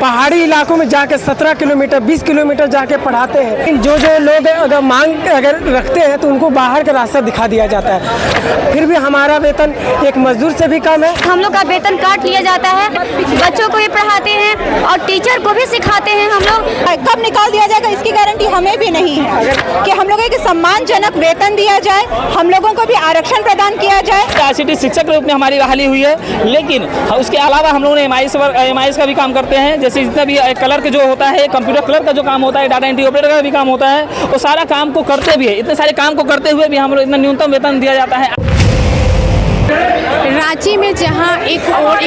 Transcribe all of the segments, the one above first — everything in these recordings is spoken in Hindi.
पहाड़ी इलाकों में जाके 17 किलोमीटर 20 किलोमीटर जाके पढ़ाते हैं। लेकिन जो लोग अगर मांग रखते हैं तो उनको बाहर का रास्ता दिखा दिया जाता है। फिर भी हमारा वेतन एक मजदूर से भी कम है। हम लोग का वेतन काट लिया जाता है। बच्चों को भी पढ़ाते हैं और टीचर को भी सिखाते हैं। हम लोग कब निकाल दिया जाएगा इसकी गारंटी हमें भी नहीं है कि हम लोगों को सम्मानजनक वेतन दिया जाए, हम लोगों को भी आरक्षण प्रदान किया जाए। ICT शिक्षक के रूप में हमारी बहाली हुई है, लेकिन उसके अलावा हम लोगों ने MIS का भी काम करते हैं। जैसे जितना भी क्लर्क जो होता है, कंप्यूटर क्लर्क का जो काम होता है, डाटा एंट्री ऑपरेटर का भी काम होता है, वो सारा काम को करते भी है। इतने सारे काम को करते हुए भी हम लोग इतना न्यूनतम वेतन दिया जाता है। रांची में जहां एक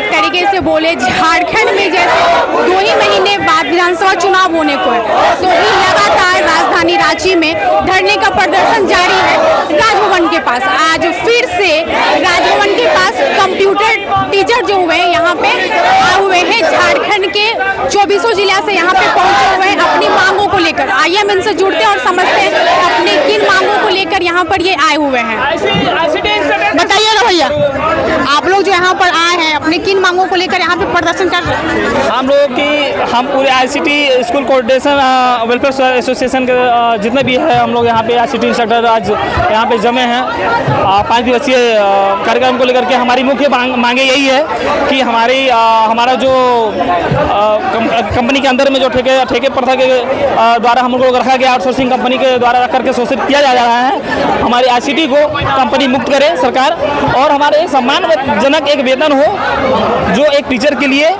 तरीके से बोले झारखंड में जैसे 2 ही महीने बाद विधानसभा चुनाव होने को है, तो भी लगातार राजधानी रांची में धरने का प्रदर्शन जारी है राजभवन के पास। आज फिर से राजभवन के पास कंप्यूटर टीचर जो हुए यहाँ पे आए हुए हैं, झारखंड के 24 जिला से यहाँ पे पहुंचे हुए हैं अपनी मांगों को लेकर। आइए हम इनसे जुड़ते हैं और समझते हैं अपने किन मांगों को लेकर यहाँ पर ये आए हुए हैं। बताइए ना भैया, आप लोग जो यहाँ पर आए हैं अपने किन मांगों को लेकर यहाँ पे प्रदर्शन कर रहे हैं? हम पूरे ICT school coordination welfare association के जितने भी है हम लोग यहाँ पे ICT इंस्ट्रक्टर आज यहाँ पे जमे हैं। 5 दिवसीय कार्यक्रम को लेकर के हमारी मुख्य मांगे यही है कि हमारा जो कंपनी के अंदर में जो ठेके प्रथा के द्वारा हम लोग रखा गया, आउटसोर्सिंग कंपनी के द्वारा रख करके शोषित किया जा रहा है, हमारी ICT को कंपनी मुक्त करे सरकार, और हमारे एक सम्मानजनक एक वेतन हो जो एक टीचर के लिए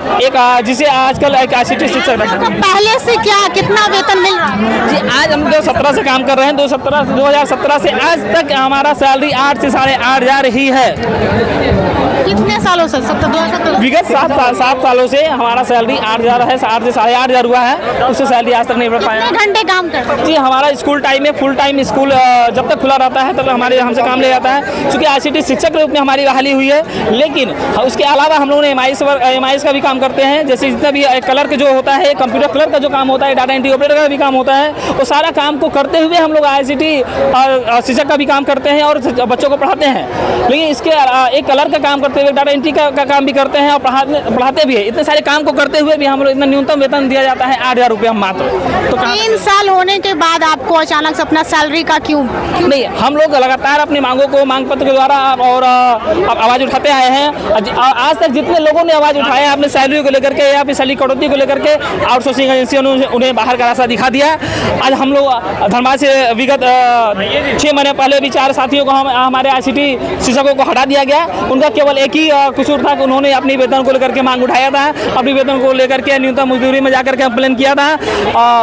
जिसे आजकल एक ICT शिक्षक रखा। पहले से कितना वेतन मिल रहा है? जी, आज हम 2017 से काम कर रहे हैं। 2017 से आज तक हमारा सैलरी 8 से 8.5 हज़ार ही है। कितने सालों से? 2017 विगत 7 सालों से हमारा सैलरी 8 हज़ार है, 8 से 8.5 हज़ार हुआ है। उससे सैलरी आज तक नहीं बढ़ पाया। कितने घंटे काम करते हैं? जी, हमारा स्कूल टाइम में फुल टाइम स्कूल जब तक खुला रहता है तब हमसे काम ले जाता है। चूँकि ICT शिक्षक के रूप में हमारी बहाली हुई है, लेकिन उसके अलावा हम लोगों ने MIS का भी काम करते हैं। जैसे जितना भी क्लर्क जो होता है, कंप्यूटर क्लर्क का जो काम होता है, डाटा एंट्री ऑपरेटर का भी काम होता है, वो सारा काम को करते हुए हम लोग ICT शिक्षक का भी काम करते हैं और बच्चों को पढ़ाते हैं। लेकिन इसके एक क्लर्क का काम करते हुए डाटा एंट्री का काम भी करते हैं और पढ़ाते भी है। इतने सारे काम को करते हुए भी हम लोग इतना न्यूनतम वेतन दिया जाता है 8 हज़ार रुपये मात्र। तो 3 साल होने के बाद आपको अचानक से अपना सैलरी का क्यों? नहीं, हम लोग लगातार अपनी मांगों को मांग पत्र के द्वारा और आवाज़ उठाते आए हैं। आज तक जितने लोगों ने आवाज़ उठाया अपने सैलरी को लेकर के या फिर सैलरी कटौती को लेकर के, आउटसोर्सिंग एजेंसियों ने उन्हें बाहर का रास्ता दिखा दिया। आज हम लोग धनबाद से विगत 6 महीने पहले भी 4 साथियों को हमारे ICT शिक्षकों को हटा दिया गया। उनका केवल एक ही कसूर था कि उन्होंने अपनी वेतन को लेकर के मांग उठाया था, अपनी वेतन को लेकर के न्यूनतम मजदूरी में जाकर के कंप्लेन किया था।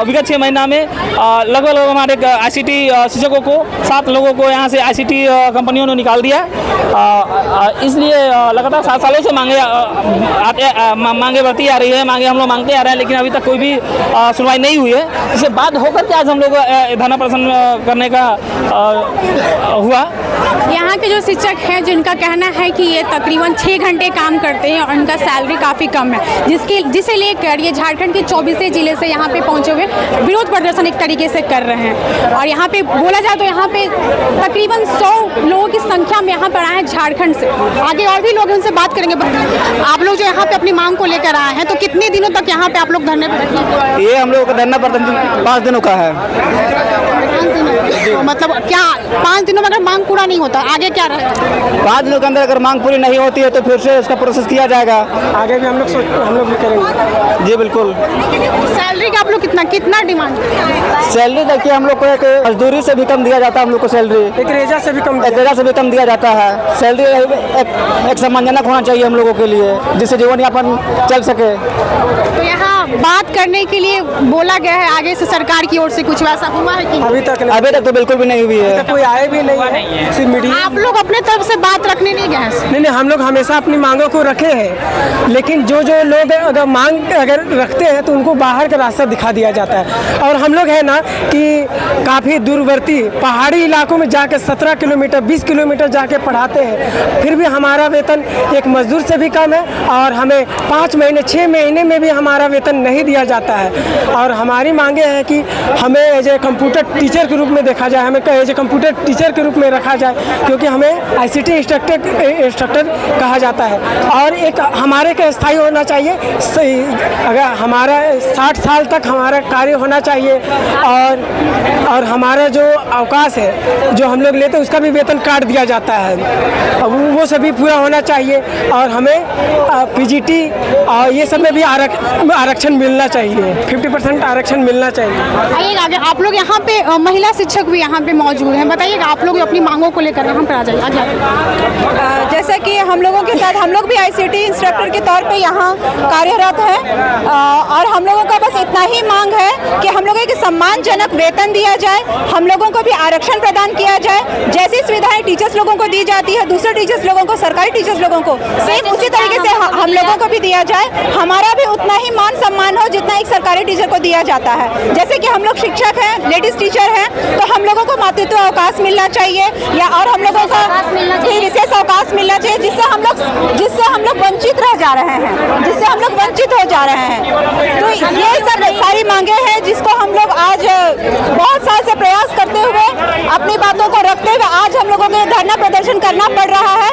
विगत 6 महीना में लगभग हमारे ICT शिक्षकों को 7 लोगों को यहाँ से ICT कंपनियों ने निकाल दिया। इसलिए लगातार 7 सालों से मांगे बढ़ती आ रही है, हम लोग मांगते आ रहे हैं, लेकिन अभी तक कोई भी सुनवाई नहीं हुई है। इससे बात होकर के आज हम लोग धरना प्रदर्शन करने का हुआ। यहाँ के जो शिक्षक हैं जिनका कहना है कि ये तकरीबन 6 घंटे काम करते हैं और उनका सैलरी काफ़ी कम है, जिसे लेकर ये झारखंड के 24 जिले से यहाँ पे पहुँचे हुए विरोध प्रदर्शन एक तरीके से कर रहे हैं। और यहाँ पे बोला जाए तो यहाँ पे तकरीबन 100 लोगों की संख्या में यहाँ पर आए हैं झारखंड से। आगे और भी लोग हैं, उनसे बात करेंगे। आप लोग जो यहाँ पे अपनी मांग को लेकर आए हैं, तो कितने दिनों तक यहाँ पे आप लोग धरने पर रखेंगे? ये हम लोग का धरना प्रदर्शन 5 दिनों का है। 5 दिनों मतलब क्या 5 दिनों में अगर मांग पूरा नहीं होता आगे क्या रहेगा? 5 दिनों के अंदर अगर मांग पूरी नहीं होती है तो फिर से उसका प्रोसेस किया जाएगा। आगे भी हम लोग भी करेंगे। जी बिल्कुल। सैलरी का आप लोग कितना डिमांड? सैलरी देखिए, हम लोग को एक मजदूरी से भी कम दिया जाता है। हम लोग को सैलरी एक रेजा से भी कम दिया जाता है। सैलरी एक सम्मानजनक होना चाहिए हम लोगों के लिए, जिससे जीवन यापन चल सके। तो यहाँ बात करने के लिए बोला गया है आगे से सरकार की ओर से, कुछ वैसा हुआ है कि अभी तक तो बिल्कुल भी नहीं हुई है। कोई आए भी नहीं है। सिर्फ मीडिया। आप लोग अपने तरफ से बात रखने नहीं गए हैं? नहीं, हम लोग हमेशा अपनी मांगों को रखे हैं, लेकिन जो लोग अगर मांग रखते हैं तो उनको बाहर का रास्ता दिखा दिया जाता है। और हम लोग है ना कि काफ़ी दूरवर्ती पहाड़ी इलाकों में जाके 17 किलोमीटर 20 किलोमीटर जाके पढ़ाते हैं। फिर भी हमारा वेतन एक मजदूर से भी कम है और हमें 5 महीने 6 महीने में भी हमारा वेतन नहीं दिया जाता है। और हमारी मांगे हैं कि हमें एज ए कंप्यूटर टीचर के रूप में देखा जाए, हमें एज ए कंप्यूटर टीचर के रूप में रखा जाए, क्योंकि हमें ICT इंस्ट्रक्टर कहा जाता है। और एक हमारे का स्थायी होना चाहिए, सही अगर हमारा 60 साल तक हमारा कार्य होना चाहिए। और हमारा जो अवकाश है जो हम लोग लेते हैं उसका भी वेतन काट दिया जाता है, वो सभी पूरा होना चाहिए। और हमें PGT और ये सब में भी आरक्षण मिलना चाहिए, 50% आरक्षण मिलना चाहिए। आइएगा आगे, आप लोग यहाँ पे महिला शिक्षक भी यहाँ पे मौजूद हैं, बताइएगा आप लोग अपनी मांगों को लेकर यहाँ पर आ जाइए आगे। जैसा कि हम लोगों के साथ हम लोग भी ICT इंस्ट्रक्टर के तौर पे यहाँ कार्यरत हैं, और हम लोगों का बस इतना ही मांग है कि हम लोगों को सम्मानजनक वेतन दिया जाए, हम लोगों को भी आरक्षण प्रदान किया जाए। जैसी सुविधाएं टीचर्स लोगों को दी जाती है, दूसरे टीचर्स लोगों को, सरकारी टीचर्स लोगों को सेम उसी तरीके से हम लोगों को भी दिया जाए। हमारा भी उतना ही मान सम्मान हो जितना एक सरकारी टीचर को दिया जाता है। जैसे कि हम लोग शिक्षक हैं, लेडीज टीचर हैं, तो हम लोगों को मातृत्व अवकाश मिलना चाहिए, या और हम लोगों को विशेष अवकाश मिलना चाहिए, जिससे हम लोग वंचित रह जा रहे हैं, जिससे हम लोग वंचित हो जा रहे हैं। तो ये सब सारी मांगे हैं जिसको हम लोग आज बहुत साल से प्रयास करते हुए, अपनी बातों को रखते हुए आज हम लोगों को धरना प्रदर्शन करना पड़ रहा है।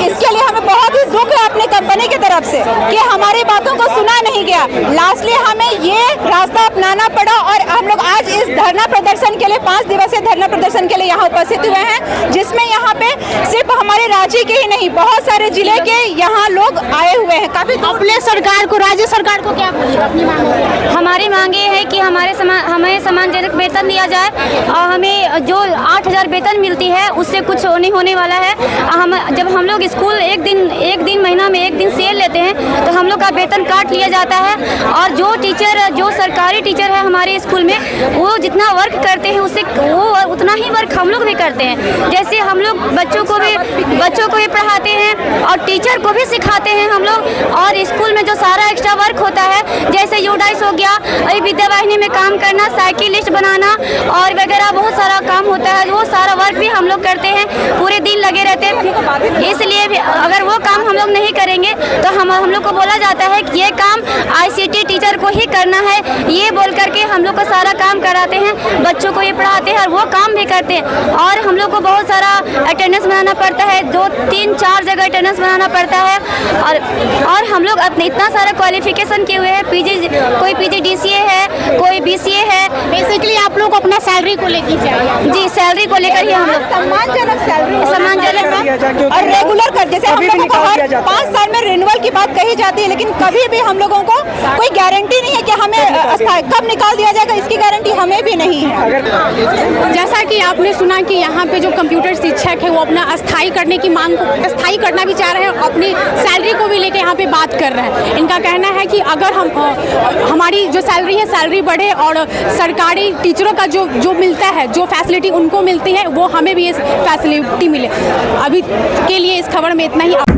इसके लिए हमें बहुत ही दुख है अपनी कंपनी की तरफ से कि हमारी बातों को सुना नहीं गया। लास्टली हमें ये रास्ता अपनाना पड़ा और हम लोग आज इस धरना प्रदर्शन के लिए 5 दिवसीय धरना प्रदर्शन के लिए यहाँ उपस्थित हुए हैं, जिसमें यहाँ पे सिर्फ हमारे राज्य के ही नहीं बहुत सारे जिले के यहाँ लोग आए हुए हैं। काफी अपने सरकार को, राज्य सरकार को क्या बोलिए अपनी मांग? हमारी मांग ये है कि हमें सम्मानजनक वेतन दिया जाए, और हमें जो 8,000 वेतन मिलती है उससे कुछ नहीं होने वाला है। जब हम लोग स्कूल एक दिन महीना में एक दिन सेल लेते हैं तो हम लोग का वेतन काट लिया जाता है। और जो सरकारी टीचर है हमारे स्कूल में, वो जितना वर्क करते हैं उससे वो उतना ही वर्क हम लोग भी करते हैं। जैसे हम लोग बच्चों को भी पढ़ाते हैं और टीचर को भी सिखाते हैं हम लोग। और स्कूल में जो सारा एक्स्ट्रा वर्क होता है, जैसे यूडाइस हो गया, अभी विद्यावाहिनी में काम करना, साइकिल लिस्ट बनाना और वगैरह बहुत सारा काम होता है, वो सारा वर्क भी हम लोग करते हैं, पूरे दिन लगे रहते हैं। इसलिए भी अगर वो काम हम लोग नहीं करेंगे तो हम लोग को बोला जाता है कि ये काम ICT टीचर को ही करना है, ये बोल करके हम लोग को सारा काम कराते हैं, बच्चों को ये पढ़ाते हैं और वो काम भी करते हैं। और हम लोग को बहुत सारा अटेंडेंस बनाना पड़ता है, 2, 3, 4 जगह अटेंडेंस बनाना पड़ता है। और हम लोग अपने इतना सारा क्वालिफिकेशन किए हुए हैं, कोई PGDCA है, कोई BCA है। बेसिकली आप लोग अपना सैलरी को लेकर चाहिए। जी, सैलरी को लेकर ही हम लोग सम्मानजनक सैलरी सम्मानजनक और रेगुलर कर, जैसे हम लोगों को हर 5 साल में रिन्यूअल की बात कही जाती है, लेकिन कभी भी हम लोगों को कोई गारंटी नहीं है कि हमें कब निकाल दिया जाएगा, इसकी गारंटी हमें भी नहीं है। जैसा कि आपने सुना कि यहाँ पे जो कंप्यूटर शिक्षक है वो अपना अस्थायी करने की मांग को अस्थायी करना भी चाह रहे हैं, अपनी सैलरी को भी लेकर यहाँ पे बात कर रहे हैं। इनका कहना है कि अगर हमारी जो सैलरी है सैलरी बढ़े और सरकारी टीचरों का जो मिलता है, जो फैसिलिटी उनको मिलती है, वो हमें भी ये फैसिलिटी मिले। अभी के लिए इस खबर में इतना ही।